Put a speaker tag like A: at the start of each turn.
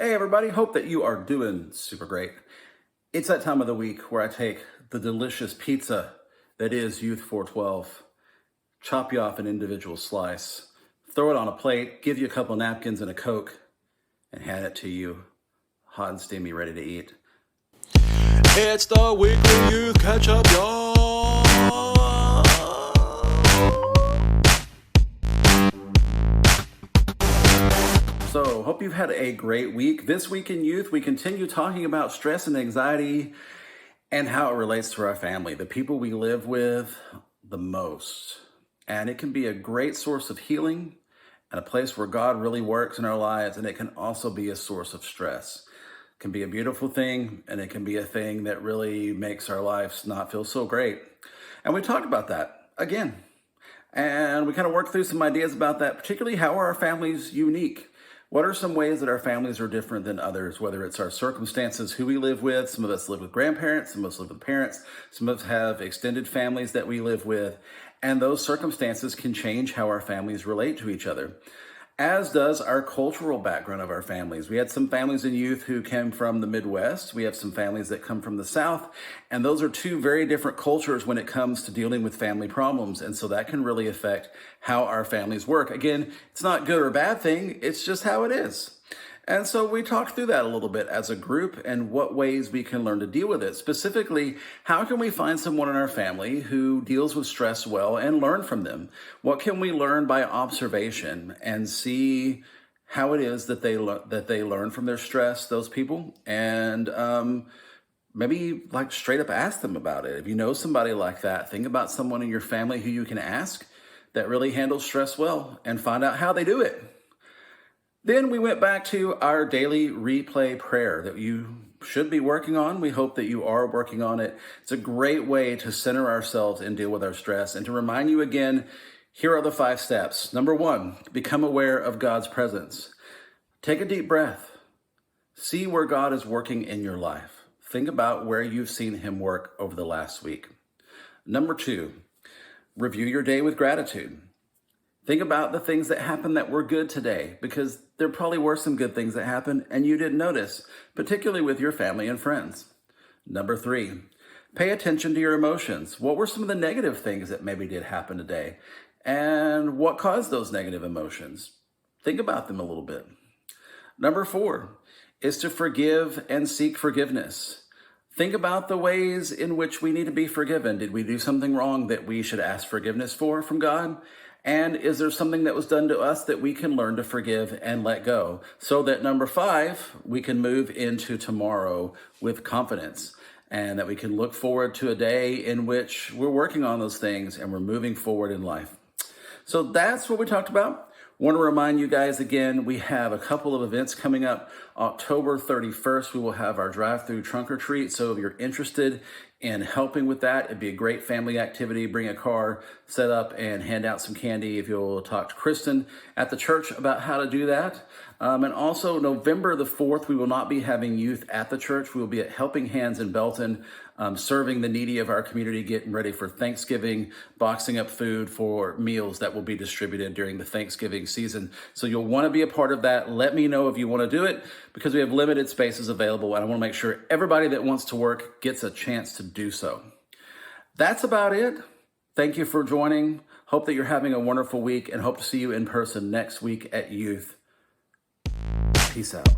A: Hey everybody, hope that you are doing super great. It's that time of the week where I take the delicious pizza that is Youth 412, chop you off an individual slice, throw it on a plate, give you a couple napkins and a Coke, and hand it to you hot and steamy, ready to eat.
B: It's the weekly youth catch up, y'all.
A: So, hope you've had a great week. This week in youth, we continue talking about stress and anxiety and how it relates to our family, the people we live with the most. And it can be a great source of healing and a place where God really works in our lives, and it can also be a source of stress. It can be a beautiful thing, and it can be a thing that really makes our lives not feel so great. And we talked about that again. And we kind of worked through some ideas about that, particularly how are our families unique? What are some ways that our families are different than others, whether it's our circumstances, who we live with? Some of us live with grandparents, some of us live with parents, some of us have extended families that we live with, and those circumstances can change how our families relate to each other, as does our cultural background of our families. We had some families in youth who came from the Midwest. We have some families that come from the South, and those are two very different cultures when it comes to dealing with family problems. And so that can really affect how our families work. Again, it's not good or a bad thing. It's just how it is. And so we talked through that a little bit as a group and what ways we can learn to deal with it. Specifically, how can we find someone in our family who deals with stress well and learn from them? What can we learn by observation and see how it is that they learn from their stress, those people, and maybe like straight up ask them about it. If you know somebody like that, think about someone in your family who you can ask that really handles stress well and find out how they do it. Then we went back to our daily replay prayer that you should be working on. We hope that you are working on it. It's a great way to center ourselves and deal with our stress. And to remind you again, here are the 5 steps. Number 1, become aware of God's presence. Take a deep breath. See where God is working in your life. Think about where you've seen him work over the last week. Number 2, review your day with gratitude. Think about the things that happened that were good today, because there probably were some good things that happened and you didn't notice, particularly with your family and friends. Number 3, pay attention to your emotions. What were some of the negative things that maybe did happen today? And what caused those negative emotions? Think about them a little bit. Number 4 is to forgive and seek forgiveness. Think about the ways in which we need to be forgiven. Did we do something wrong that we should ask forgiveness for from God? And is there something that was done to us that we can learn to forgive and let go? So that number 5, we can move into tomorrow with confidence, and that we can look forward to a day in which we're working on those things and we're moving forward in life. So that's what we talked about. Want to remind you guys again, we have a couple of events coming up. October 31st, we will have our drive-through trunk or treat. So if you're interested in helping with that, it'd be a great family activity. Bring a car, set up, and hand out some candy. If you'll talk to Kristen at the church about how to do that. And also November the 4th, we will not be having youth at the church. We will be at Helping Hands in Belton, serving the needy of our community, getting ready for Thanksgiving, boxing up food for meals that will be distributed during the Thanksgiving season. So you'll want to be a part of that. Let me know if you want to do it, because we have limited spaces available, and I want to make sure everybody that wants to work gets a chance to do so. That's about it. Thank you for joining. Hope that you're having a wonderful week, and hope to see you in person next week at Youth. Peace out.